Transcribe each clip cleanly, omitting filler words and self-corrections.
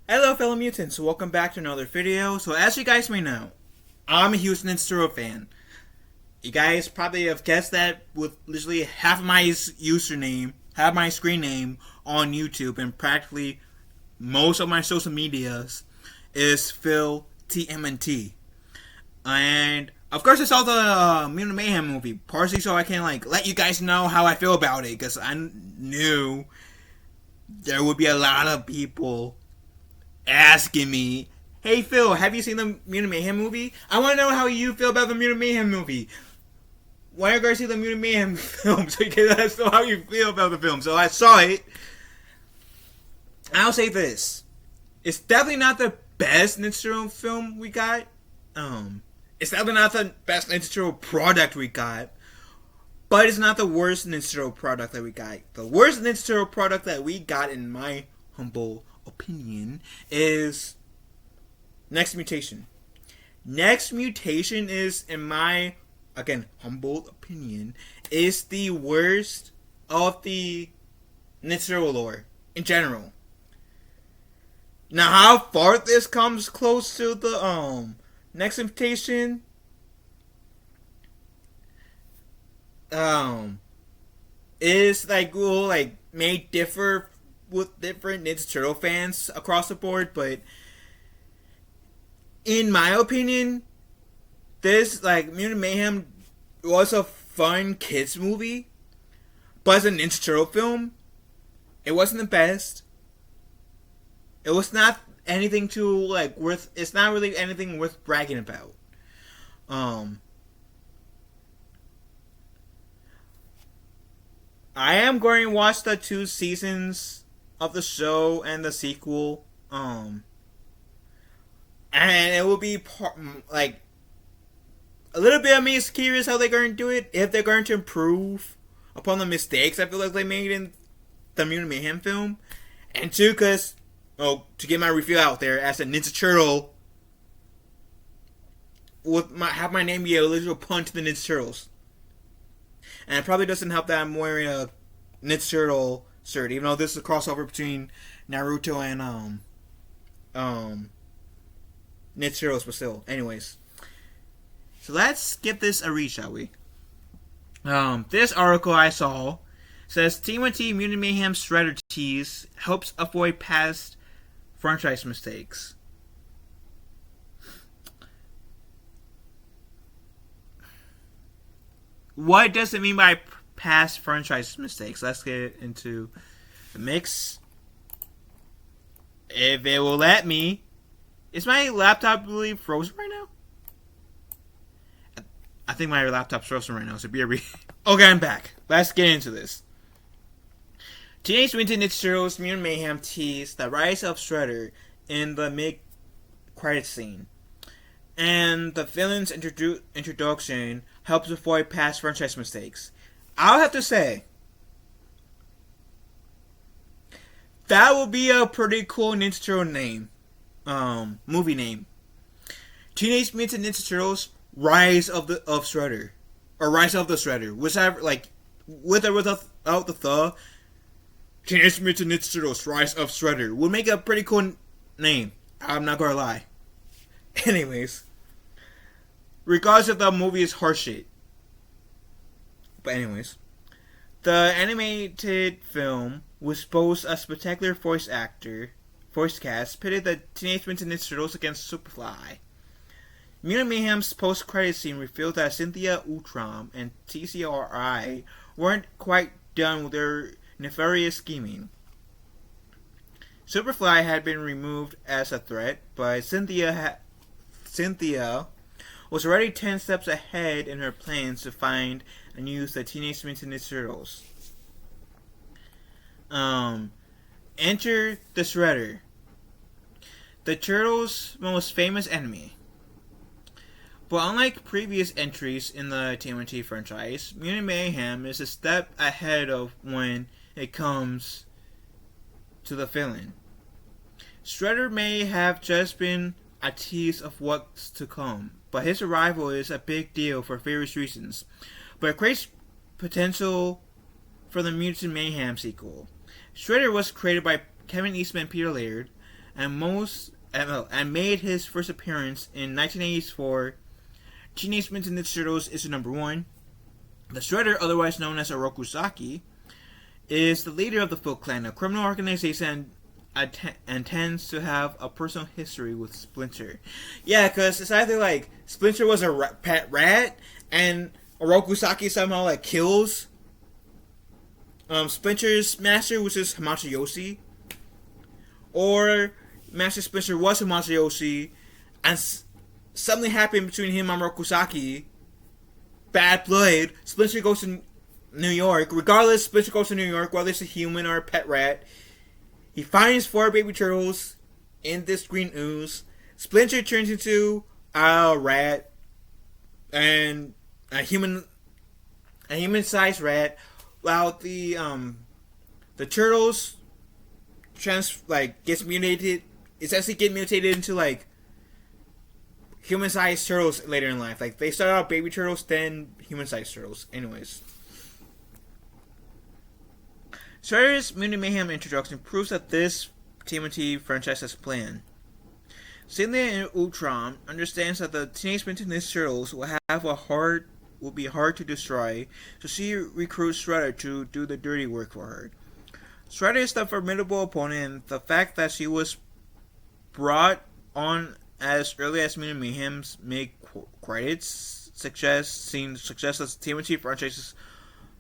Hello fellow mutants, welcome back to another video. So as you guys may know, I'm a huge Ninja fan. You guys probably have guessed that with literally half of my username, half my screen name on YouTube and practically most of my social medias is Phil TMNT. And of course I saw the Mutant Mayhem movie, partially so I can let you guys know how I feel about it, because I knew there would be a lot of people asking me, "Hey Phil, have you seen the Mutant Mayhem movie? I want to know how you feel about the Mutant Mayhem movie. Why don't you guys see the Mutant Mayhem film so you can let us know how you feel about the film?" So I saw it. I'll say this: it's definitely not the best Ninja Turtle film we got. It's definitely not the best Ninja Turtle product we got. But it's not the worst Ninja Turtle product that we got. The worst Ninja Turtle product that we got, in my humble opinion, is Next Mutation. Next Mutation is, in my, again, humble opinion, is the worst of the Ninja Turtle lore in general. Now, how far this comes close to the Next Mutation, is may differ with different Ninja Turtle fans across the board, but in my opinion, this Mutant Mayhem was a fun kids movie, but as a Ninja Turtle film, it wasn't the best. It was not anything too worth. It's not really anything worth bragging about. I am going to watch the 2 seasons of the show and the sequel. And it will be a little bit of me is curious how they're going to do it. If they're going to improve upon the mistakes I feel like they made in the Mutant Mayhem film. And 2, because, to get my review out there, as a Ninja Turtle, have my name be a literal pun to the Ninja Turtles. And it probably doesn't help that I'm wearing a Ninja Turtle shirt, even though this is a crossover between Naruto and Ninja Turtles, but still. Anyways, so let's give this a read, shall we? This article I saw says TMNT Mutant Mayhem Shredder tease helps avoid past franchise mistakes. What does it mean by past franchise mistakes? Let's get into the mix. If it will let me. Is my laptop really frozen right now? I think my laptop's frozen right now, so be a Okay, I'm back. Let's get into this. Teenage Mutant Ninja Turtles Mutant Mayhem teased the rise of Shredder in the mid-credit scene. And the villain's introduction helps avoid past franchise mistakes. I'll have to say, that will be a pretty cool Ninja Turtle name. Movie name. Teenage Mutant Ninja Turtles Rise of Shredder. Or Rise of the Shredder. Whichever, with or without the Teenage Mutant Ninja Turtles Rise of Shredder would make a pretty cool name. I'm not gonna lie. Anyways, regardless if the movie is horseshit. But anyways, the animated film, which boasts a spectacular voice cast, pitted the Teenage Mutant Ninja Turtles against Superfly. Mutant Mayhem's post-credit scene revealed that Cynthia Utram and TCRI weren't quite done with their nefarious scheming. Superfly had been removed as a threat, but Cynthia was already 10 steps ahead in her plans to find and use the Teenage Mutant Ninja Turtles. Enter the Shredder, the Turtles' most famous enemy. But unlike previous entries in the TMNT franchise, Mutant Mayhem is a step ahead of when it comes to the villain. Shredder may have just been a tease of what's to come, but his arrival is a big deal for various reasons. But it creates potential for the Mutant Mayhem sequel. Shredder was created by Kevin Eastman and Peter Laird, and made his first appearance in 1984. Teenage Mutant Ninja Turtles issue number 1. The Shredder, otherwise known as Oroku Saki, is the leader of the Foot Clan, a criminal organization and tends to have a personal history with Splinter. Yeah, because it's either like Splinter was a pet rat and Oroku Saki somehow like kills Splinter's master, which is Hamachi, or Master Splinter was Hamachi, and something happened between him and Oroku Saki. Bad blood. Splinter goes to New York. Regardless, Splinter goes to New York, whether it's a human or a pet rat. He finds 4 baby turtles in this green ooze. Splinter turns into a rat and a human-sized rat, while the turtles gets mutated. It's actually get mutated into like human-sized turtles later in life. Like they start out baby turtles, then human-sized turtles. Anyways. Shredder's Mutant Mayhem introduction proves that this TMNT franchise has planned. Stanley and Ultron understands that the Teenage Mutant Ninja Turtles will be hard to destroy, so she recruits Shredder to do the dirty work for her. Shredder is the formidable opponent, and the fact that she was brought on as early as Mutant Mayhem's mid-credits suggests that TMNT franchise is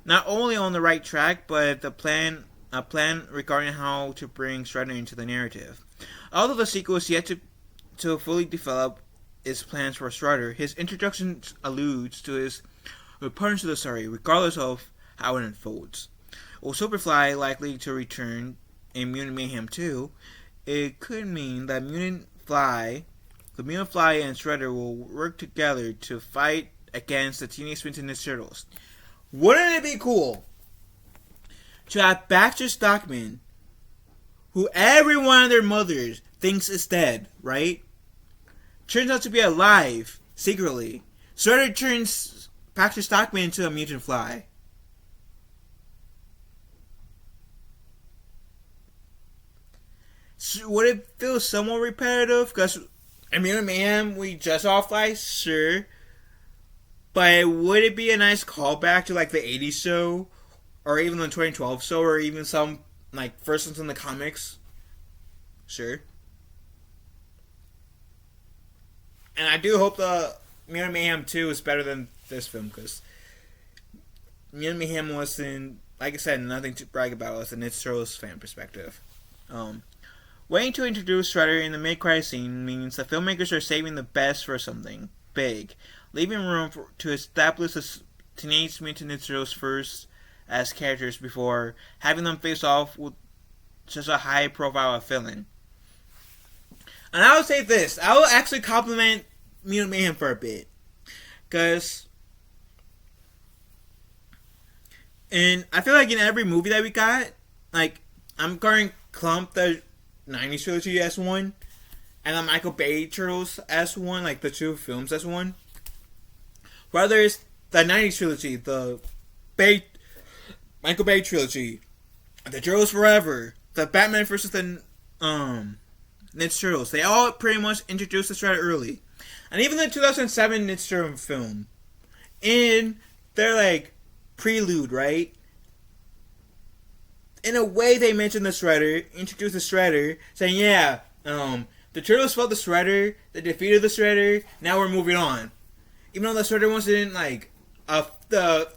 not only on the right track, but a plan regarding how to bring Shredder into the narrative. Although the sequel is yet to fully develop its plans for Shredder, his introduction alludes to his return to the story, regardless of how it unfolds. With Superfly likely to return in Mutant Mayhem 2, it could mean that the Mutant Fly and Shredder will work together to fight against the Teenage Mutant Ninja Turtles. Wouldn't it be cool to have Baxter Stockman, who everyone and their mothers thinks is dead, right? Turns out to be alive, secretly. Shredder turns Baxter Stockman into a mutant fly. So would it feel somewhat repetitive? Because in Mutant Mayhem, we just saw Fly, sure. But would it be a nice callback to like the 80s show? Or even the 2012 show? Or even some like first ones in the comics? Sure. And I do hope the Mutant Mayhem 2 is better than this film, because Mutant Mayhem wasn't, like I said, nothing to brag about as an Ninja Turtles fan perspective. Waiting to introduce Shredder in the mid-credit scene means the filmmakers are saving the best for something big, leaving room to establish the Teenage Mutant Ninja Turtles first as characters before having them face off with such a high-profile villain. And I would say this, I will actually compliment Mutant Mayhem for a bit, because I feel like in every movie that we got, like, I'm going clump the 90s trilogy as one, and the Michael Bay Turtles as one, like the 2 films as one. Whether it's the 90s trilogy, the Michael Bay trilogy, the Turtles Forever, the Batman vs. the Ninja Turtles, they all pretty much introduced the Shredder early. And even the 2007 Ninja Turtle film, in their like prelude, right? In a way, they mentioned the Shredder, introduced the Shredder, saying, yeah, the Turtles fought the Shredder, they defeated the Shredder, now we're moving on. Even though the Shredder wasn't, like, the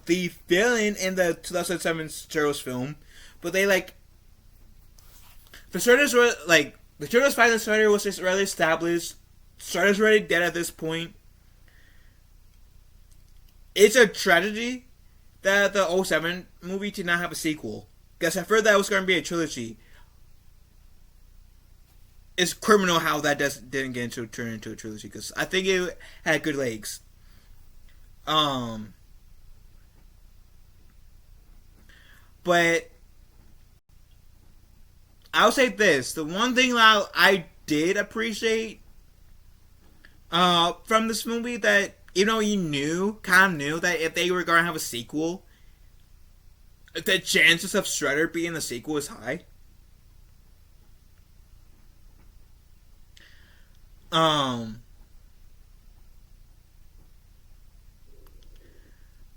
villain in the 2007 Turtles film, but they, like, the Shredders were, like, the Turtles fighting the Shredder was just already established, Shredder's already dead at this point. It's a tragedy that the 2007 movie did not have a sequel. Because I heard that it was going to be a trilogy. It's criminal how that didn't get turn into a trilogy. Because I think it had good legs. But I'll say this. The one thing that I did appreciate from this movie, that even though you kind of knew that if they were going to have a sequel, the chances of Shredder being the sequel is high. Um,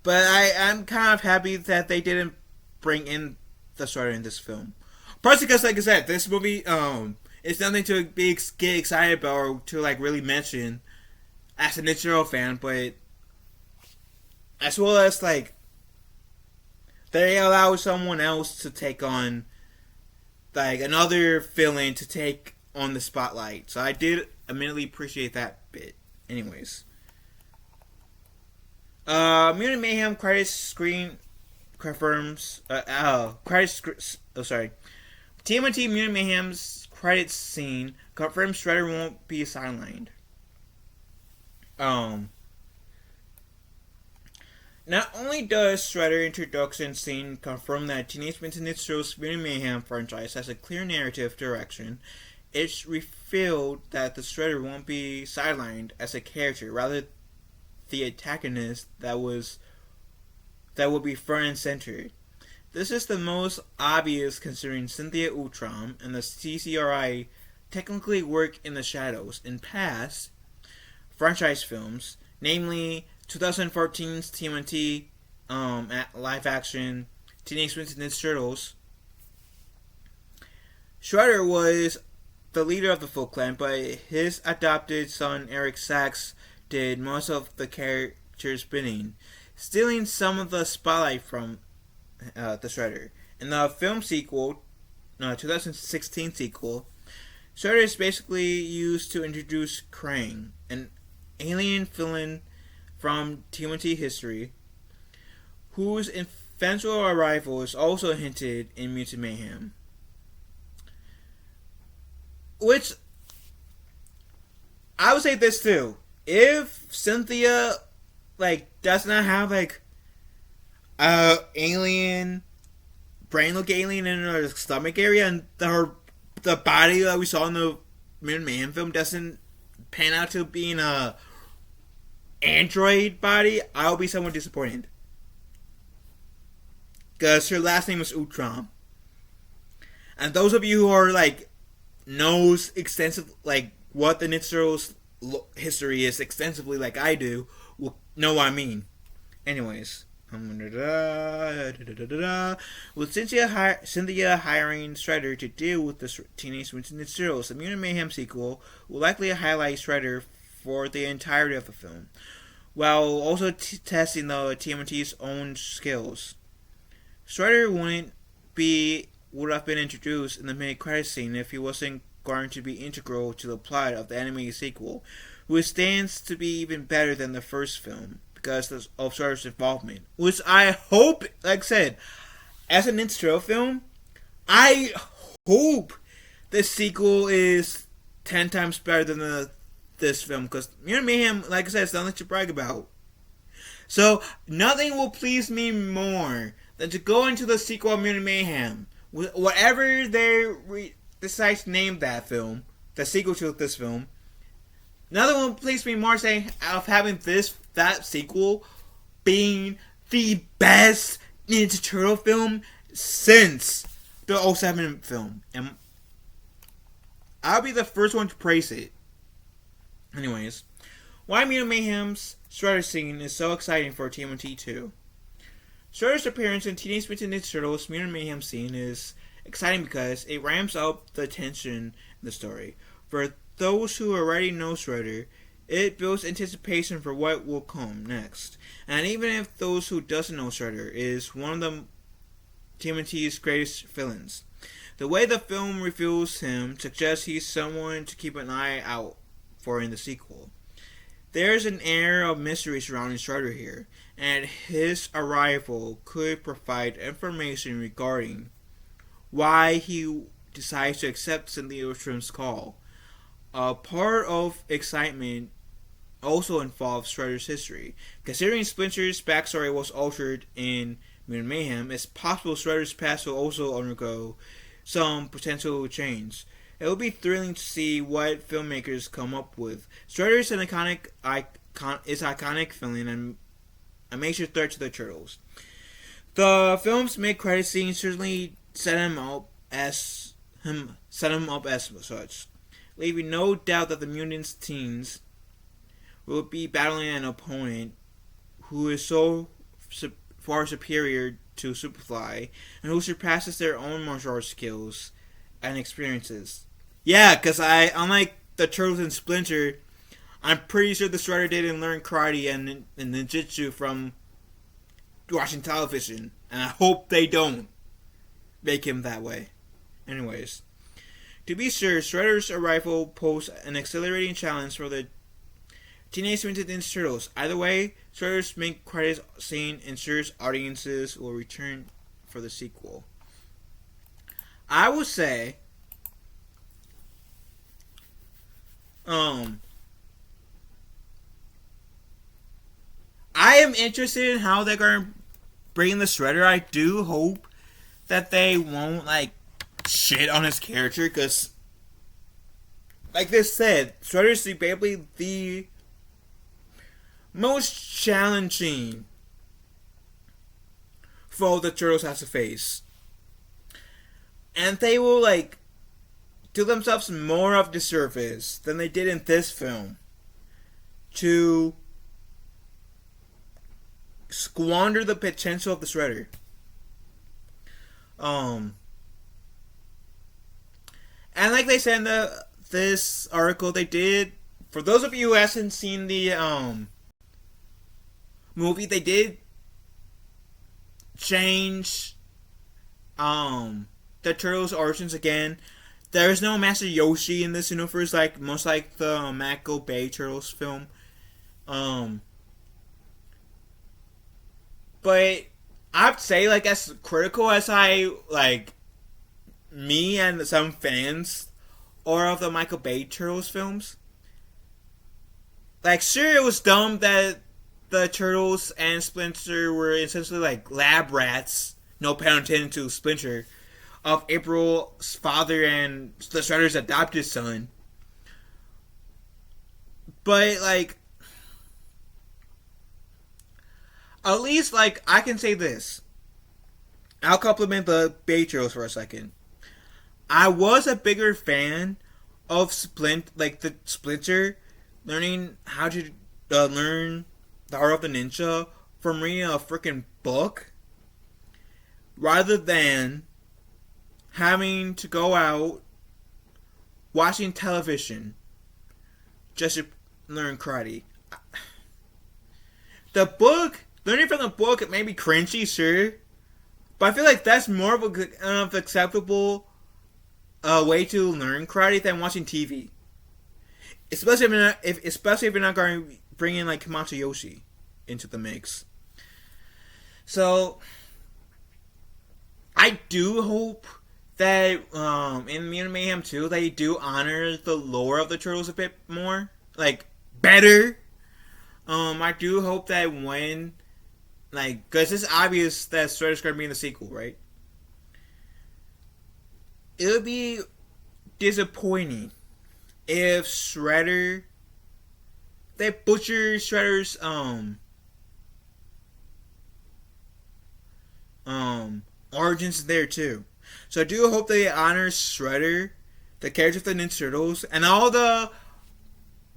but I'm kind of happy that they didn't bring in the Shredder in this film. Partially because, like I said, this movie it's nothing to get excited about or to like really mention as a Nichiro fan, but as well as like they allow someone else to take on like another villain to take on the spotlight. So I did immediately appreciate that bit. Anyways, Mutant Mayhem credits screen confirms. Sorry. TMNT Mutant Mayhem's credits scene confirms Shredder won't be sidelined. Not only does Shredder introduction scene confirm that Teenage Mutant Ninja Turtles Mutant Mayhem franchise has a clear narrative direction, it's revealed that the Shredder won't be sidelined as a character, rather the antagonist that will be front and center. This is the most obvious considering Cynthia Utrom and the CCRI technically work in the shadows in past franchise films, namely 2014's TMNT live action Teenage Mutant Ninja Turtles. Shredder was the leader of the Foot Clan, but his adopted son Eric Sachs did most of the character's bidding, stealing some of the spotlight from the Shredder. In the film sequel, 2016 sequel, Shredder is basically used to introduce Krang, an alien villain from TMNT history, whose eventual arrival is also hinted in Mutant Mayhem. Which, I would say this too. If Cynthia, does not have, alien, brain-looking alien in her stomach area, and the body that we saw in the Mutant Mayhem film doesn't pan out to being a android body, I'll be somewhat disappointed. Because her last name is Utrom. And those of you who are, knows extensive, what the Ninja Turtles history is extensively like I do, will know what I mean. Anyways. With Cynthia hiring Shredder to deal with the Teenage Mutant Ninja Turtles, the Mutant Mayhem sequel will likely highlight Shredder for the entirety of the film, while also testing the TMNT's own skills. Shredder would have been introduced in the mid-credits scene if he wasn't going to be integral to the plot of the animated sequel, which stands to be even better than the first film because of Shredder's involvement. Which I hope, like I said, as a Ninja Turtle film, I hope the sequel is 10 times better than this film, because Mutant Mayhem, like I said, it's nothing to brag about. So, nothing will please me more than to go into the sequel of Mutant Mayhem. Whatever they decide to name that film, the sequel to this film, nothing will please me more of having that sequel being the best Ninja Turtle film since the 07 film. And I'll be the first one to praise it. Anyways, why Mutant Mayhem's Shredder scene is so exciting for TMNT 2. Shredder's appearance in Teenage Mutant Ninja Turtles Mutant Mayhem scene is exciting because it ramps up the tension in the story. For those who already know Shredder, it builds anticipation for what will come next. And even if those who doesn't know Shredder is one of the TMNT's greatest villains, the way the film reveals him suggests he's someone to keep an eye out for in the sequel. There's an air of mystery surrounding Shredder here, and his arrival could provide information regarding why he decides to accept Cynthia Utrom's call. A part of excitement also involves Shredder's history. Considering Splinter's backstory was altered in Mutant Mayhem, it's possible Shredder's past will also undergo some potential change. It will be thrilling to see what filmmakers come up with. Shredder is an iconic villain and a major threat to the Turtles. The film's mid-credit scene certainly set him up as such. leaving no doubt that the mutants teens will be battling an opponent who is so far superior to Superfly and who surpasses their own martial arts skills and experiences. Yeah, because unlike the Turtles and Splinter, I'm pretty sure the Shredder didn't learn karate and ninjutsu from watching television, and I hope they don't make him that way. Anyways, to be sure, Shredder's arrival posed an accelerating challenge for the Teenage Mutant Ninja Turtles. Either way, Shredder's main credits scene ensures audiences will return for the sequel. I would say, I am interested in how they're going to bring the Shredder. I do hope that they won't, shit on his character, because, like they said, Shredder's debatably the most challenging foe the Turtles has to face. And they will, do themselves more of disservice than they did in this film to squander the potential of the Shredder. And like they said in this article, they did, for those of you who hasn't seen the movie, they did change the Turtles' origins again. There is no Master Yoshi in this universe, much like the Michael Bay Turtles film. But I'd say, as critical as me and some fans are of the Michael Bay Turtles films, sure, it was dumb that the Turtles and Splinter were essentially lab rats, no pun intended to Splinter, of April's father and the Shredder's adopted son. But, at least, I can say this. I'll compliment the Bay Turtles for a second. I was a bigger fan of the Splinter learning how to learn the art of the ninja from reading a freaking book, rather than having to go out watching television just to learn karate. Learning from the book, it may be cringy, sure, but I feel like that's more of an acceptable way to learn karate than watching TV. Especially if you're not going to bring in Master Yoshi into the mix. So I do hope that in Mutant Mayhem 2 they do honor the lore of the Turtles a bit more, better. I do hope that when, because it's obvious that Shredder's going to be in the sequel, right? It would be disappointing if they butcher Shredder's origins there too. So I do hope they honor Shredder, the character of the Ninja Turtles, and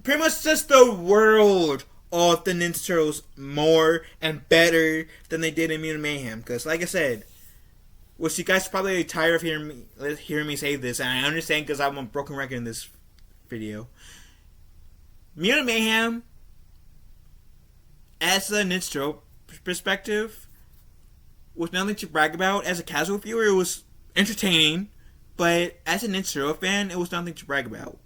pretty much just the world of the Ninja Turtles more and better than they did in Mutant Mayhem. Because, like I said, which you guys are probably tired of hearing me say this, and I understand because I'm a broken record in this video. Mutant Mayhem, as a Ninja Turtle perspective, was nothing to brag about. As a casual viewer, it was entertaining, but as a Ninja Turtle fan, it was nothing to brag about.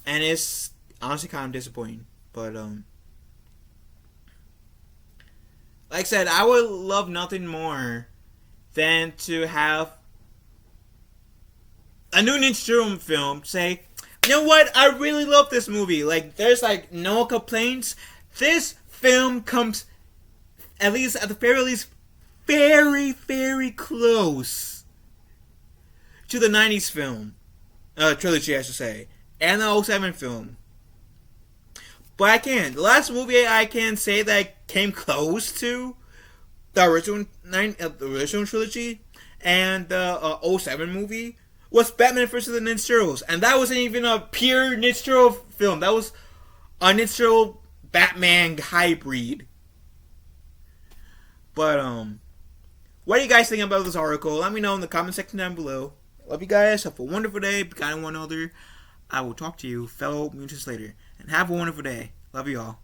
And it's honestly kind of disappointing. But, like I said, I would love nothing more than to have a new Ninja Turtle film say, you know what, I really love this movie. There's no complaints. This film comes, at the very least, very, very close to the 90s film. Trilogy, I should say. And the 07 film. But the last movie I can say that came close to the original trilogy and the 07 movie was Batman vs. the Ninja Turtles. And that wasn't even a pure Ninja Turtle film. That was a Ninja Turtle Batman hybrid. But, what do you guys think about this article? Let me know in the comment section down below. Love you guys. Have a wonderful day. Be kind to one another. I will talk to you, fellow mutants, later. And have a wonderful day. Love you all.